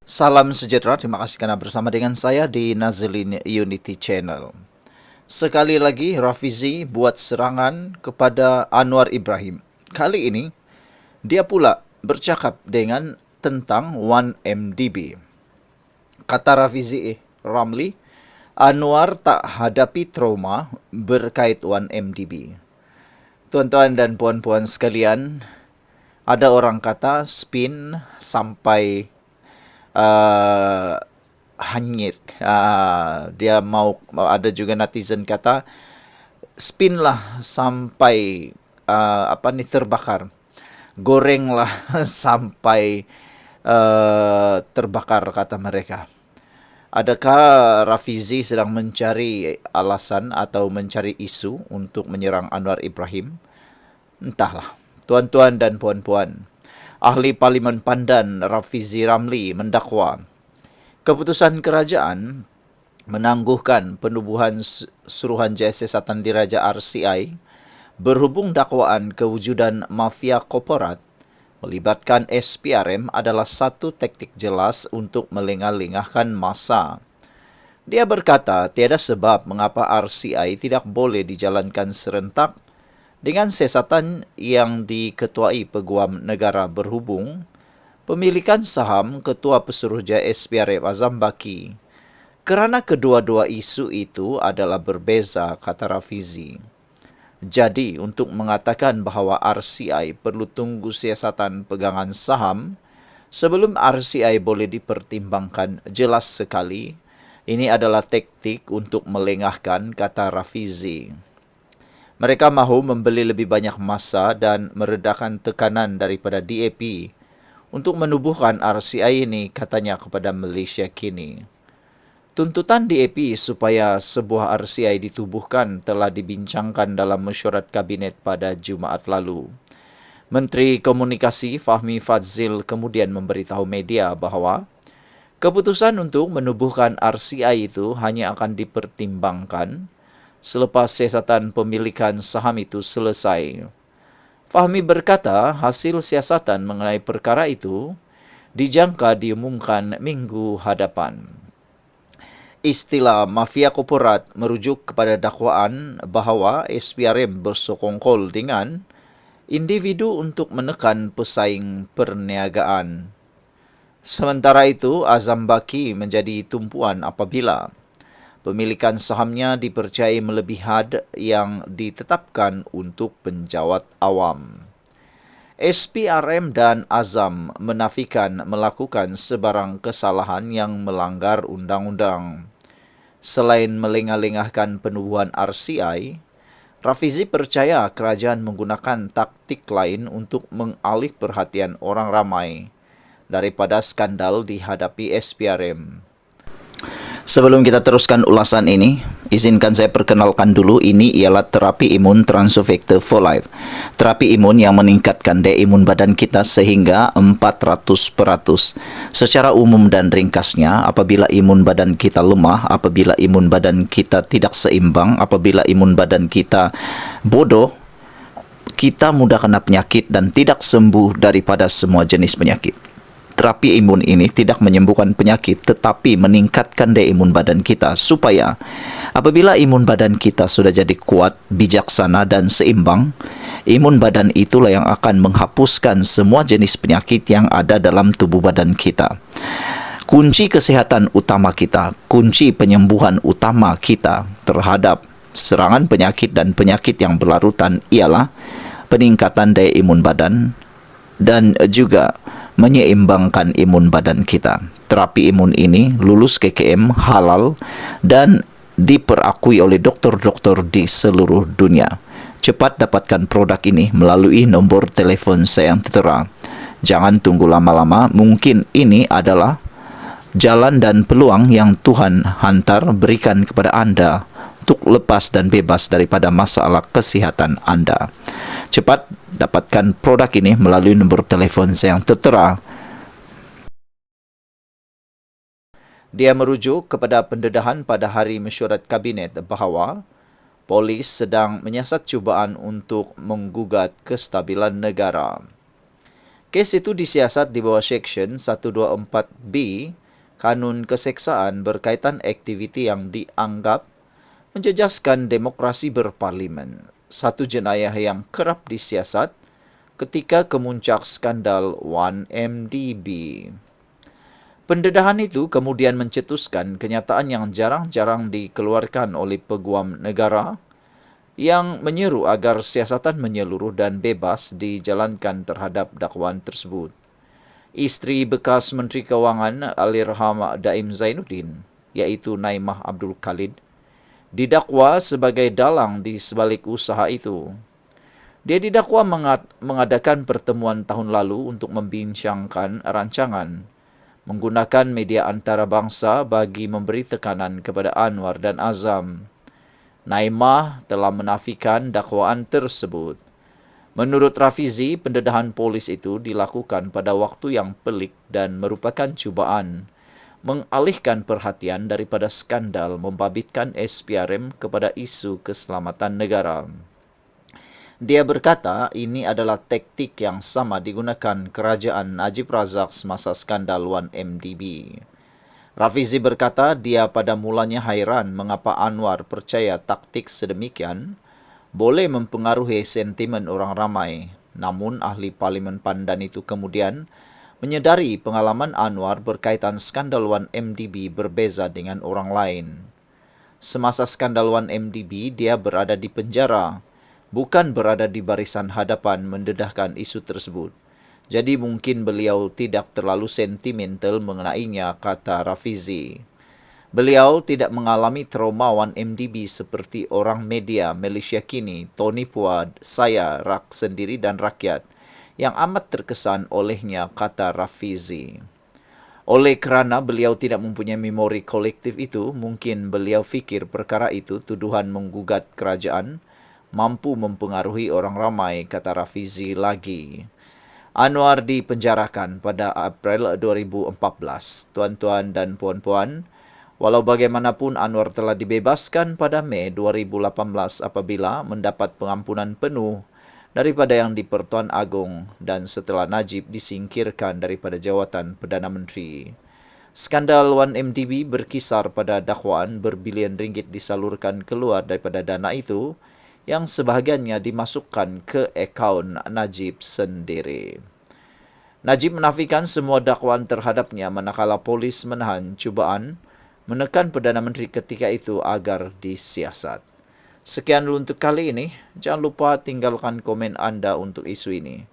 Salam sejahtera, terima kasih karena bersama dengan saya di Nazlin Unity Channel. Sekali lagi, Rafizi buat serangan kepada Anwar Ibrahim. Kali ini, dia pula bercakap dengan tentang 1MDB. Kata Rafizi Ramli, Anwar tak hadapi trauma berkait 1MDB. Tuan-tuan dan puan-puan sekalian, ada orang kata spin sampai hanyut. Dia mau, ada juga netizen kata spin lah sampai terbakar, gorenglah sampai terbakar, kata mereka. Adakah Rafizi sedang mencari alasan atau mencari isu untuk menyerang Anwar Ibrahim? Entahlah. Tuan-tuan dan puan-puan, ahli Parlimen Pandan Rafizi Ramli mendakwa keputusan kerajaan menangguhkan penubuhan Suruhan Siasatan Diraja RCI berhubung dakwaan kewujudan mafia korporat melibatkan SPRM adalah satu taktik jelas untuk melengah-lengahkan massa. Dia berkata tiada sebab mengapa RCI tidak boleh dijalankan serentak dengan siasatan yang diketuai Peguam Negara berhubung pemilikan saham Ketua Pesuruhjaya SPRM Azam Baki. Kerana kedua-dua isu itu adalah berbeza, kata Rafizi. Jadi, untuk mengatakan bahawa RCI perlu tunggu siasatan pegangan saham sebelum RCI boleh dipertimbangkan jelas sekali, ini adalah taktik untuk melengahkan, kata Rafizi. Mereka mahu membeli lebih banyak massa dan meredakan tekanan daripada DAP untuk menubuhkan RCI ini, katanya kepada Malaysia Kini. Tuntutan DAP supaya sebuah RCI ditubuhkan telah dibincangkan dalam mesyuarat kabinet pada Jumaat lalu. Menteri Komunikasi Fahmi Fadzil kemudian memberitahu media bahawa keputusan untuk menubuhkan RCI itu hanya akan dipertimbangkan selepas siasatan pemilikan saham itu selesai. Fahmi berkata hasil siasatan mengenai perkara itu dijangka diumumkan minggu hadapan. Istilah mafia korporat merujuk kepada dakwaan bahawa SPRM bersekongkol dengan individu untuk menekan pesaing perniagaan. Sementara itu, Azam Baki menjadi tumpuan apabila pemilikan sahamnya dipercayai melebihi had yang ditetapkan untuk penjawat awam. SPRM dan Azam menafikan melakukan sebarang kesalahan yang melanggar undang-undang. Selain melengah-lengahkan penubuhan RCI, Rafizi percaya kerajaan menggunakan taktik lain untuk mengalih perhatian orang ramai daripada skandal dihadapi SPRM. Sebelum kita teruskan ulasan ini, izinkan saya perkenalkan dulu, ini ialah terapi imun Transovector for Life. Terapi imun yang meningkatkan daya imun badan kita sehingga 400%. Secara umum dan ringkasnya, apabila imun badan kita lemah, apabila imun badan kita tidak seimbang, apabila imun badan kita bodoh, kita mudah kena penyakit dan tidak sembuh daripada semua jenis penyakit. Terapi imun ini tidak menyembuhkan penyakit tetapi meningkatkan daya imun badan kita supaya apabila imun badan kita sudah jadi kuat, bijaksana dan seimbang, imun badan itulah yang akan menghapuskan semua jenis penyakit yang ada dalam tubuh badan kita. Kunci kesehatan utama kita, kunci penyembuhan utama kita terhadap serangan penyakit dan penyakit yang berlarutan ialah peningkatan daya imun badan dan juga menyeimbangkan imun badan kita. Terapi imun ini lulus KKM, halal dan diperakui oleh doktor-doktor di seluruh dunia. Cepat dapatkan produk ini melalui nombor telefon saya yang tertera. Jangan tunggu lama-lama, mungkin ini adalah jalan dan peluang yang Tuhan hantar berikan kepada anda untuk lepas dan bebas daripada masalah kesihatan anda. Cepat dapatkan produk ini melalui nombor telefon saya yang tertera. Dia merujuk kepada pendedahan pada hari mesyuarat kabinet bahawa polis sedang menyiasat cubaan untuk menggugat kestabilan negara. Kes itu disiasat di bawah Section 124B Kanun Keseksaan berkaitan aktiviti yang dianggap menjejaskan demokrasi berparlimen. Satu jenayah yang kerap disiasat ketika kemuncak skandal 1MDB. Pendedahan itu kemudian mencetuskan kenyataan yang jarang-jarang dikeluarkan oleh peguam negara yang menyeru agar siasatan menyeluruh dan bebas dijalankan terhadap dakwaan tersebut. Isteri bekas Menteri Kewangan Allahyarham Daim Zainuddin, iaitu Naimah Abdul Khalid, didakwa sebagai dalang di sebalik usaha itu. Dia didakwa mengadakan pertemuan tahun lalu untuk membincangkan rancangan menggunakan media antarabangsa bagi memberi tekanan kepada Anwar dan Azam. Naimah telah menafikan dakwaan tersebut. Menurut Rafizi, pendedahan polis itu dilakukan pada waktu yang pelik dan merupakan cubaan mengalihkan perhatian daripada skandal membabitkan SPRM kepada isu keselamatan negara. Dia berkata ini adalah taktik yang sama digunakan kerajaan Najib Razak semasa skandal 1MDB. Rafizi berkata dia pada mulanya hairan mengapa Anwar percaya taktik sedemikian boleh mempengaruhi sentimen orang ramai. Namun ahli Parlimen Pandan itu kemudian menyedari pengalaman Anwar berkaitan skandal 1MDB berbeza dengan orang lain. Semasa skandal 1MDB, dia berada di penjara, bukan berada di barisan hadapan mendedahkan isu tersebut. Jadi mungkin beliau tidak terlalu sentimental mengenainya, kata Rafizi. Beliau tidak mengalami trauma 1MDB seperti orang media Malaysia kini, Tony Puad, saya, Rak sendiri dan rakyat, yang amat terkesan olehnya, kata Rafizi. Oleh kerana beliau tidak mempunyai memori kolektif itu, mungkin beliau fikir perkara itu tuduhan menggugat kerajaan, mampu mempengaruhi orang ramai, kata Rafizi lagi. Anwar dipenjarakan pada April 2014. Tuan-tuan dan puan-puan, walau bagaimanapun Anwar telah dibebaskan pada Mei 2018 apabila mendapat pengampunan penuh daripada yang di-Pertuan Agong dan setelah Najib disingkirkan daripada jawatan Perdana Menteri. Skandal 1MDB berkisar pada dakwaan berbilion ringgit disalurkan keluar daripada dana itu yang sebahagiannya dimasukkan ke akaun Najib sendiri. Najib menafikan semua dakwaan terhadapnya manakala polis menahan cubaan menekan Perdana Menteri ketika itu agar disiasat. Sekian dulu untuk kali ini. Jangan lupa tinggalkan komen anda untuk isu ini.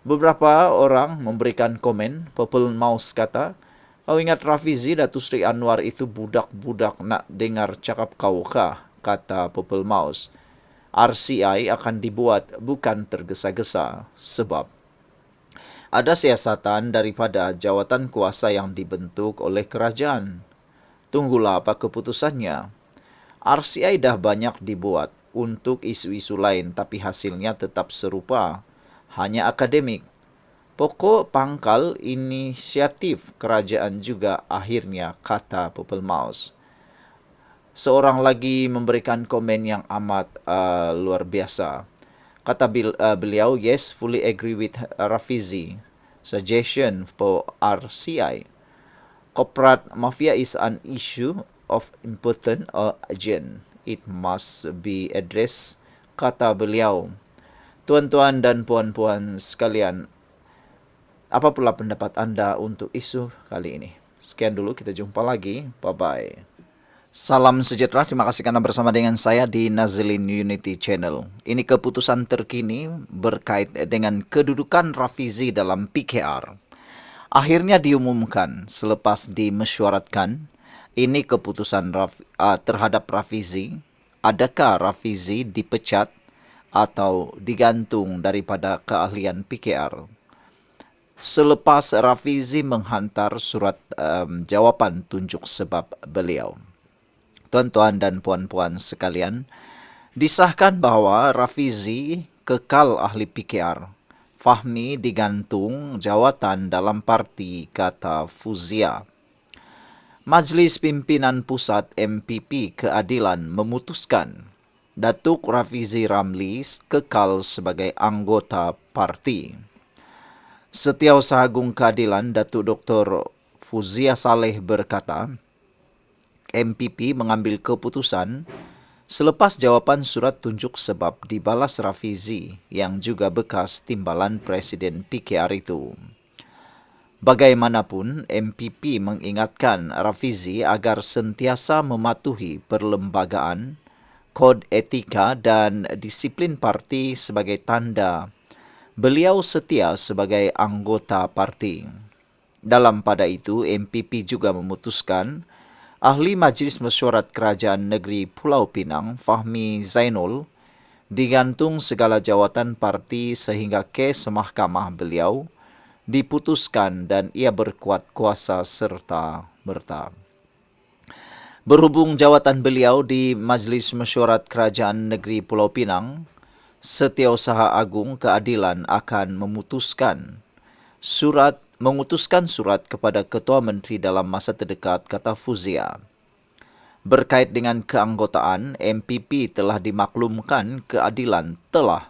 Beberapa orang memberikan komen. Purple Mouse kata, "Kau ingat Rafizi Datuk Seri Anwar itu budak-budak nak dengar cakap kau kah?" kata Purple Mouse. RCI akan dibuat bukan tergesa-gesa sebab ada siasatan daripada jawatan kuasa yang dibentuk oleh kerajaan. Tunggulah apa keputusannya. RCI dah banyak dibuat untuk isu-isu lain tapi hasilnya tetap serupa, hanya akademik. Pokok pangkal inisiatif kerajaan juga akhirnya, kata Purple Mouse. Seorang lagi memberikan komen yang amat luar biasa. Kata beliau, yes, fully agree with Rafizi. Suggestion for RCI. Corporate mafia is an issue of important or urgent. It must be addressed, kata beliau. Tuan-tuan dan puan-puan sekalian, apa pula pendapat anda untuk isu kali ini? Sekian dulu, kita jumpa lagi. Bye-bye. Salam sejahtera, terima kasih karena bersama dengan saya di Nazlin Unity Channel. Ini keputusan terkini berkait dengan kedudukan Rafizi dalam PKR. Akhirnya diumumkan selepas dimesyuaratkan, ini keputusan terhadap Rafizi. Adakah Rafizi dipecat atau digantung daripada keahlian PKR? Selepas Rafizi menghantar surat jawapan tunjuk sebab beliau. Tuan-tuan dan puan-puan sekalian, disahkan bahawa Rafizi kekal ahli PKR. Fahmi digantung jawatan dalam parti, kata Fuzia. Majlis Pimpinan Pusat MPP Keadilan memutuskan Datuk Rafizi Ramli kekal sebagai anggota parti. Setiausaha Agung Keadilan Datuk Dr. Fuzia Saleh berkata, MPP mengambil keputusan selepas jawapan surat tunjuk sebab dibalas Rafizi yang juga bekas timbalan Presiden PKR itu. Bagaimanapun, MPP mengingatkan Rafizi agar sentiasa mematuhi perlembagaan, kod etika dan disiplin parti sebagai tanda beliau setia sebagai anggota parti. Dalam pada itu, MPP juga memutuskan Ahli Majlis Mesyuarat Kerajaan Negeri Pulau Pinang, Fahmi Zainul, digantung segala jawatan parti sehingga kes mahkamah beliau diputuskan dan ia berkuat kuasa serta merta. Berhubung jawatan beliau di Majlis Mesyuarat Kerajaan Negeri Pulau Pinang, Setiausaha Agung Keadilan akan mengutuskan surat kepada Ketua Menteri dalam masa terdekat, kata Fuzia. Berkait dengan keanggotaan, MPP telah dimaklumkan Keadilan telah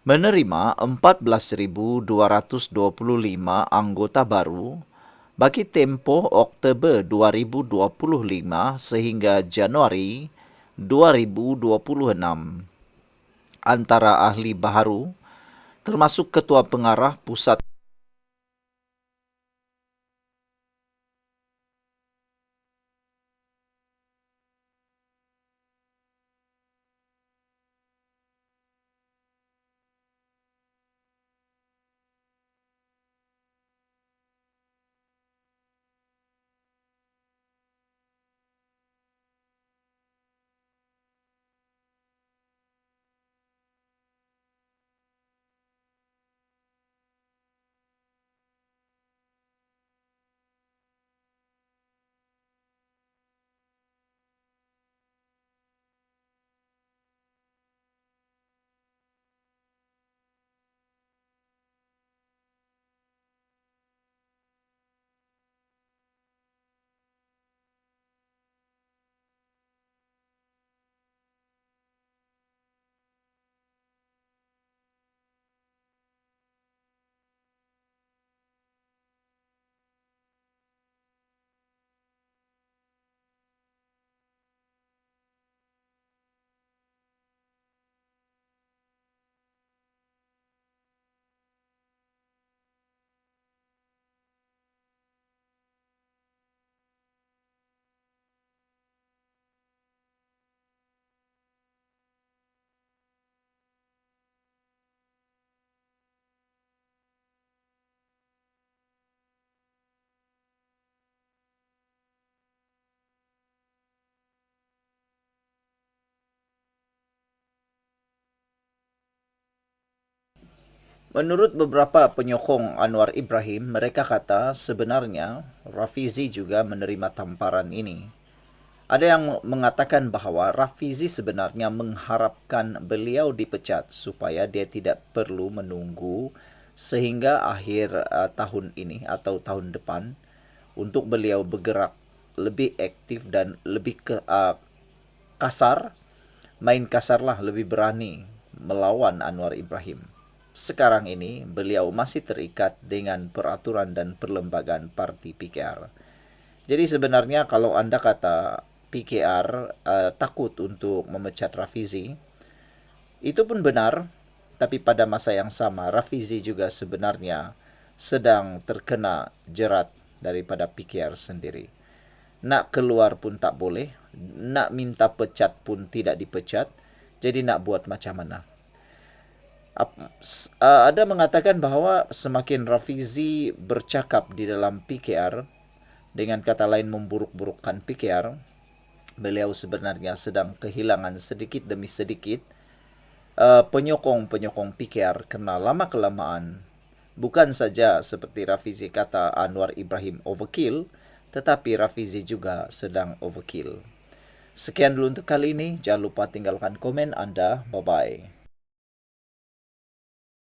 menerima 14,225 anggota baru bagi tempoh Oktober 2025 sehingga Januari 2026. Antara ahli baharu termasuk Ketua Pengarah Pusat Menurut beberapa penyokong Anwar Ibrahim, mereka kata sebenarnya Rafizi juga menerima tamparan ini. Ada yang mengatakan bahawa Rafizi sebenarnya mengharapkan beliau dipecat supaya dia tidak perlu menunggu sehingga akhir tahun ini atau tahun depan untuk beliau bergerak lebih aktif dan lebih kasar, main kasarlah, lebih berani melawan Anwar Ibrahim. Sekarang ini beliau masih terikat dengan peraturan dan perlembagaan parti PKR. Jadi sebenarnya kalau anda kata PKR takut untuk memecat Rafizi, itu pun benar, tapi pada masa yang sama Rafizi juga sebenarnya sedang terkena jerat daripada PKR sendiri. Nak keluar pun tak boleh, nak minta pecat pun tidak dipecat, jadi nak buat macam mana? Ada mengatakan bahawa semakin Rafizi bercakap di dalam PKR, dengan kata lain memburuk-burukkan PKR, beliau sebenarnya sedang kehilangan sedikit demi sedikit penyokong-penyokong PKR kerana lama-kelamaan bukan saja seperti Rafizi kata Anwar Ibrahim overkill, tetapi Rafizi juga sedang overkill. Sekian dulu untuk kali ini. Jangan lupa tinggalkan komen anda. Bye-bye.